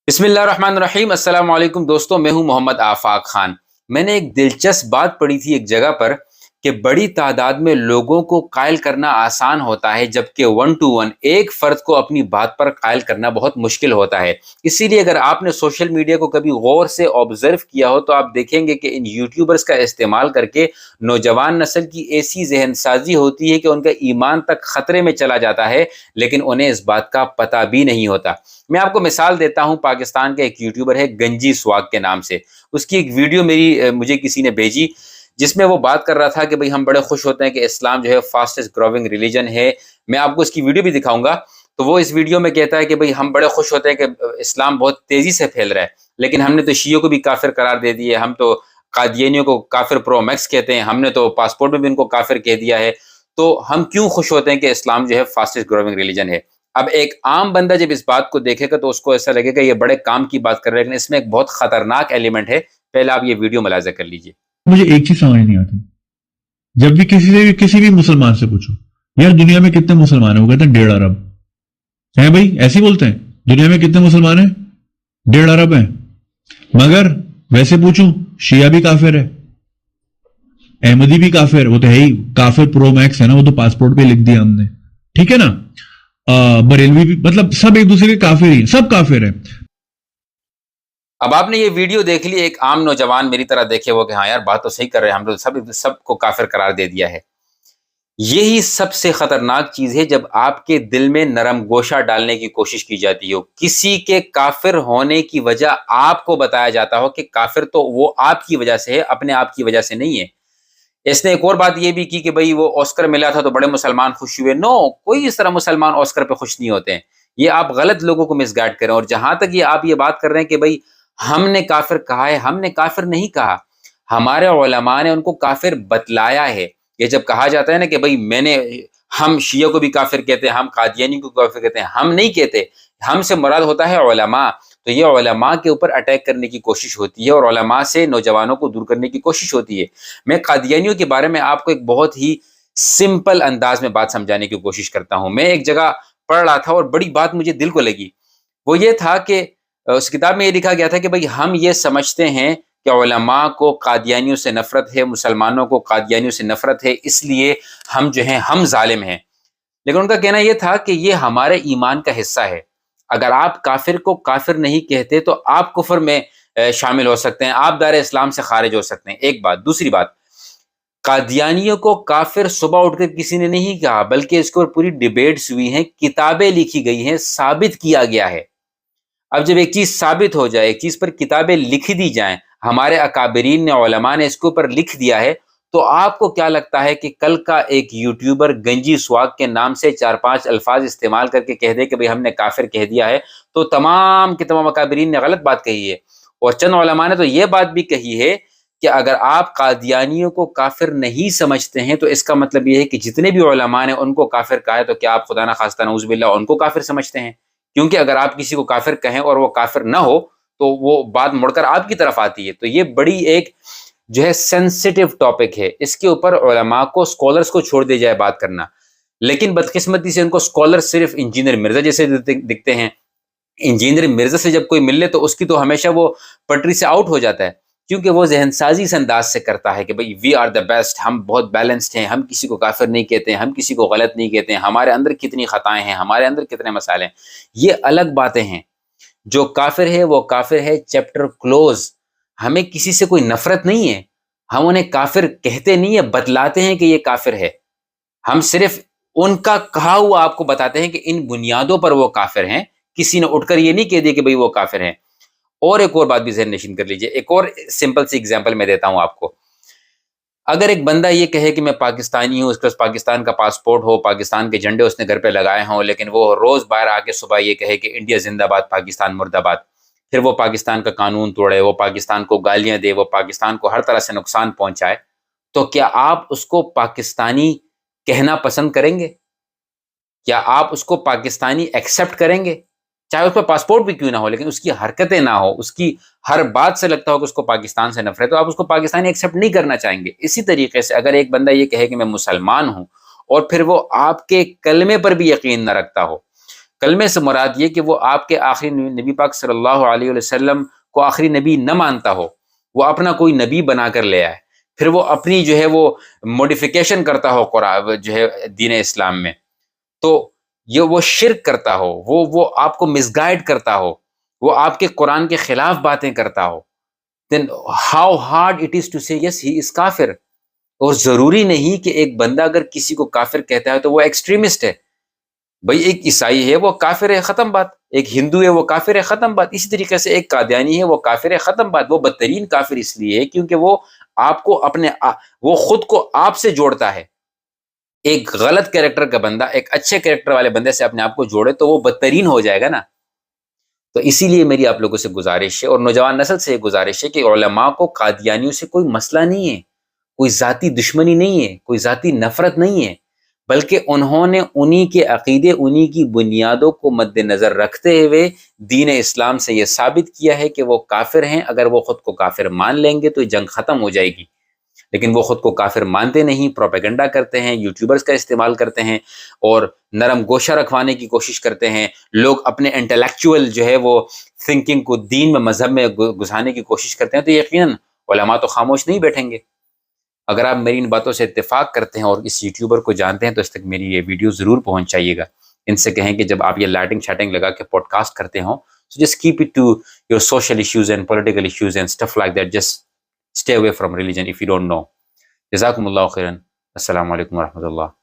بسم اللہ الرحمن الرحیم۔ السلام علیکم دوستوں، میں ہوں محمد آفاق خان۔ میں نے ایک دلچسپ بات پڑھی تھی ایک جگہ پر کہ بڑی تعداد میں لوگوں کو قائل کرنا آسان ہوتا ہے، جبکہ ون ٹو ون ایک فرد کو اپنی بات پر قائل کرنا بہت مشکل ہوتا ہے۔ اسی لیے اگر آپ نے سوشل میڈیا کو کبھی غور سے آبزرو کیا ہو تو آپ دیکھیں گے کہ ان یوٹیوبرز کا استعمال کر کے نوجوان نسل کی ایسی ذہن سازی ہوتی ہے کہ ان کا ایمان تک خطرے میں چلا جاتا ہے، لیکن انہیں اس بات کا پتہ بھی نہیں ہوتا۔ میں آپ کو مثال دیتا ہوں، پاکستان کا ایک یوٹیوبر ہے گنجی سواگ کے نام سے۔ اس کی ایک ویڈیو مجھے کسی نے بھیجی جس میں وہ بات کر رہا تھا کہ بھئی ہم بڑے خوش ہوتے ہیں کہ اسلام جو ہے فاسٹسٹ گروونگ ریلیجن ہے۔ میں آپ کو اس کی ویڈیو بھی دکھاؤں گا۔ تو وہ اس ویڈیو میں کہتا ہے کہ بھئی ہم بڑے خوش ہوتے ہیں کہ اسلام بہت تیزی سے پھیل رہا ہے، لیکن ہم نے تو شیعوں کو بھی کافر قرار دے دیے، ہم تو قادیانیوں کو کافر پرو میکس کہتے ہیں، ہم نے تو پاسپورٹ میں بھی ان کو کافر کہہ دیا ہے، تو ہم کیوں خوش ہوتے ہیں کہ اسلام جو ہے فاسٹسٹ گروونگ ریلیجن ہے۔ اب ایک عام بندہ جب اس بات کو دیکھے گا تو اس کو ایسا لگے گا یہ بڑے کام کی بات کر رہے ہیں، لیکن اس میں ایک بہت خطرناک ایلیمنٹ ہے۔ پہلے آپ یہ ویڈیو ملاحظہ کر لیجئے۔ مجھے ایک چیز سمجھ نہیں آتی، جب بھی کسی بھی مسلمان سے پوچھو یار دنیا میں کتنے مسلمان ہیں، وہ کہتے ہیں 1.5 ارب ہیں۔ بھائی ایسے ہی بولتے ہیں، دنیا میں کتنے مسلمان ہیں؟ 1.5 ارب ہیں۔ مگر ویسے پوچھوں، شیعہ بھی کافر ہے، احمدی بھی کافر، وہ تو ہے ہی کافر پرو میکس ہے نا، وہ تو پاسپورٹ پہ لکھ دیا ہم نے، ٹھیک ہے نا۔ بریلوی بھی، مطلب سب ایک دوسرے کے کافر ہی، سب کافر ہیں۔ اب آپ نے یہ ویڈیو دیکھ لی، ایک عام نوجوان میری طرح دیکھے وہ کہ ہاں یار بات تو صحیح کر رہے ہیں، ہم لوگ سب کو کافر قرار دے دیا ہے۔ یہی سب سے خطرناک چیز ہے جب آپ کے دل میں نرم گوشہ ڈالنے کی کوشش کی جاتی ہو، کسی کے کافر ہونے کی وجہ آپ کو بتایا جاتا ہو کہ کافر تو وہ آپ کی وجہ سے ہے، اپنے آپ کی وجہ سے نہیں ہے۔ اس نے ایک اور بات یہ بھی کی کہ بھئی وہ آسکر ملا تھا تو بڑے مسلمان خوش ہوئے۔ نو، کوئی اس طرح مسلمان آسکر پہ خوش نہیں ہوتے ہیں۔ یہ آپ غلط لوگوں کو مس گائیڈ کریں۔ اور جہاں تک یہ آپ یہ بات کر رہے ہیں کہ بھئی ہم نے کافر کہا ہے، ہم نے کافر نہیں کہا، ہمارے علماء نے ان کو کافر بتلایا ہے۔ یہ جب کہا جاتا ہے نا کہ بھئی ہم شیعہ کو بھی کافر کہتے ہیں، ہم قادیانی کو کافر کہتے ہیں، ہم نہیں کہتے، ہم سے مراد ہوتا ہے علماء۔ تو یہ علماء کے اوپر اٹیک کرنے کی کوشش ہوتی ہے اور علماء سے نوجوانوں کو دور کرنے کی کوشش ہوتی ہے۔ میں قادیانیوں کے بارے میں آپ کو ایک بہت ہی سمپل انداز میں بات سمجھانے کی کوشش کرتا ہوں۔ میں ایک جگہ پڑھ رہا تھا اور بڑی بات مجھے دل کو لگی۔ وہ یہ تھا کہ اس کتاب میں یہ لکھا گیا تھا کہ بھئی ہم یہ سمجھتے ہیں کہ علماء کو قادیانیوں سے نفرت ہے، مسلمانوں کو قادیانیوں سے نفرت ہے، اس لیے ہم جو ہیں ہم ظالم ہیں۔ لیکن ان کا کہنا یہ تھا کہ یہ ہمارے ایمان کا حصہ ہے۔ اگر آپ کافر کو کافر نہیں کہتے تو آپ کفر میں شامل ہو سکتے ہیں، آپ دار اسلام سے خارج ہو سکتے ہیں۔ ایک بات۔ دوسری بات، قادیانیوں کو کافر صبح اٹھ کر کسی نے نہیں کہا، بلکہ اس کو پوری ڈیبیٹس ہوئی ہیں، کتابیں لکھی گئی ہیں، ثابت کیا گیا ہے۔ اب جب ایک چیز ثابت ہو جائے، ایک چیز پر کتابیں لکھ دی جائیں، ہمارے اکابرین نے، علماء نے اس کے اوپر لکھ دیا ہے، تو آپ کو کیا لگتا ہے کہ کل کا ایک یوٹیوبر گنجی سواگ کے نام سے 4-5 الفاظ استعمال کر کے کہہ دے کہ بھئی ہم نے کافر کہہ دیا ہے، تو تمام کے تمام اکابرین نے غلط بات کہی ہے۔ اور چند علماء نے تو یہ بات بھی کہی ہے کہ اگر آپ قادیانیوں کو کافر نہیں سمجھتے ہیں تو اس کا مطلب یہ ہے کہ جتنے بھی علماء نے ان کو کافر کہا ہے تو کیا آپ خدا نخواستہ نعوذ باللہ ان کو کافر سمجھتے ہیں؟ کیونکہ اگر آپ کسی کو کافر کہیں اور وہ کافر نہ ہو تو وہ بات مڑ کر آپ کی طرف آتی ہے۔ تو یہ بڑی ایک جو ہے سینسیٹیو ٹاپک ہے، اس کے اوپر علماء کو، اسکالرس کو چھوڑ دیا جائے بات کرنا۔ لیکن بدقسمتی سے ان کو اسکالر صرف انجینئر مرزا جیسے دکھتے ہیں۔ انجینئر مرزا سے جب کوئی مل لے تو اس کی تو ہمیشہ وہ پٹری سے آؤٹ ہو جاتا ہے، کیونکہ وہ ذہن سازی اس انداز سے کرتا ہے کہ بھئی وی آر دا بیسٹ، ہم بہت بیلنسڈ ہیں، ہم کسی کو کافر نہیں کہتے ہیں، ہم کسی کو غلط نہیں کہتے ہیں، ہمارے اندر کتنی خطائیں ہیں، ہمارے اندر کتنے مسائل ہیں۔ یہ الگ باتیں ہیں۔ جو کافر ہے وہ کافر ہے، چیپٹر کلوز۔ ہمیں کسی سے کوئی نفرت نہیں ہے، ہم انہیں کافر کہتے نہیں ہیں، بتلاتے ہیں کہ یہ کافر ہے۔ ہم صرف ان کا کہا ہوا آپ کو بتاتے ہیں کہ ان بنیادوں پر وہ کافر ہیں، کسی نے اٹھ کر یہ نہیں کہہ دیا کہ بھئی وہ کافر ہیں۔ اور ایک اور بات بھی ذہن نشین کر لیجئے، ایک اور سمپل سی ایگزامپل میں دیتا ہوں آپ کو۔ اگر ایک بندہ یہ کہے کہ میں پاکستانی ہوں، اس کے پاس پاکستان کا پاسپورٹ ہو، پاکستان کے جھنڈے اس نے گھر پہ لگائے ہوں، لیکن وہ روز باہر آ کے صبح یہ کہے کہ انڈیا زندہ باد، پاکستان مرد آباد، پھر وہ پاکستان کا قانون توڑے، وہ پاکستان کو گالیاں دے، وہ پاکستان کو ہر طرح سے نقصان پہنچائے، تو کیا آپ اس کو پاکستانی کہنا پسند کریں گے؟ کیا آپ اس کو پاکستانی ایکسیپٹ کریں گے؟ چاہے اس پہ پاسپورٹ بھی کیوں نہ ہو، لیکن اس کی حرکتیں نہ ہو، اس کی ہر بات سے لگتا ہو کہ اس کو پاکستان سے نفرت، تو آپ اس کو پاکستانی ایکسیپٹ نہیں کرنا چاہیں گے۔ اسی طریقے سے اگر ایک بندہ یہ کہے کہ میں مسلمان ہوں اور پھر وہ آپ کے کلمے پر بھی یقین نہ رکھتا ہو، کلمے سے مراد یہ کہ وہ آپ کے آخری نبی پاک صلی اللہ علیہ وسلم کو آخری نبی نہ مانتا ہو، وہ اپنا کوئی نبی بنا کر لے آئے، پھر وہ اپنی جو ہے وہ موڈیفیکیشن کرتا ہو قرآن جو ہے دین اسلام میں، تو یہ وہ شرک کرتا ہو، وہ آپ کو مس گائیڈ کرتا ہو، وہ آپ کے قرآن کے خلاف باتیں کرتا ہو، then how hard it is to say yes he is کافر. اور ضروری نہیں کہ ایک بندہ اگر کسی کو کافر کہتا ہے تو وہ ایکسٹریمسٹ ہے. بھئی ایک عیسائی ہے وہ کافر ہے، ختم بات. ایک ہندو ہے وہ کافر ہے، ختم بات. اسی طریقے سے ایک قادیانی ہے وہ کافر ہے، ختم بات. وہ بدترین کافر اس لیے ہے کیونکہ وہ آپ کو وہ خود کو آپ سے جوڑتا ہے. ایک غلط کیریکٹر کا بندہ ایک اچھے کیریکٹر والے بندے سے اپنے آپ کو جوڑے تو وہ بدترین ہو جائے گا نا. تو اسی لیے میری آپ لوگوں سے گزارش ہے اور نوجوان نسل سے یہ گزارش ہے کہ علماء کو قادیانیوں سے کوئی مسئلہ نہیں ہے، کوئی ذاتی دشمنی نہیں ہے، کوئی ذاتی نفرت نہیں ہے، بلکہ انہوں نے انہی کے عقیدے، انہی کی بنیادوں کو مد نظر رکھتے ہوئے دین اسلام سے یہ ثابت کیا ہے کہ وہ کافر ہیں. اگر وہ خود کو کافر مان لیں گے تو یہ جنگ ختم ہو جائے گی، لیکن وہ خود کو کافر مانتے نہیں، پروپیگنڈا کرتے ہیں، یوٹیوبرز کا استعمال کرتے ہیں اور نرم گوشہ رکھوانے کی کوشش کرتے ہیں. لوگ اپنے انٹلیکچوئل جو ہے وہ تھنکنگ کو دین میں، مذہب میں گھسانے کی کوشش کرتے ہیں، تو یقیناً علماء تو خاموش نہیں بیٹھیں گے. اگر آپ میری ان باتوں سے اتفاق کرتے ہیں اور اس یوٹیوبر کو جانتے ہیں تو اس تک میری یہ ویڈیو ضرور پہنچائیے گا. ان سے کہیں کہ جب آپ یہ لائٹنگ شائٹنگ لگا کے پوڈ کاسٹ کرتے ہوں so just keep it to your social issues and political issues and stuff like that. Just stay away from religion if you don't know. جزاکم اللہ خیرن. السلام علیکم ورحمۃ اللہ.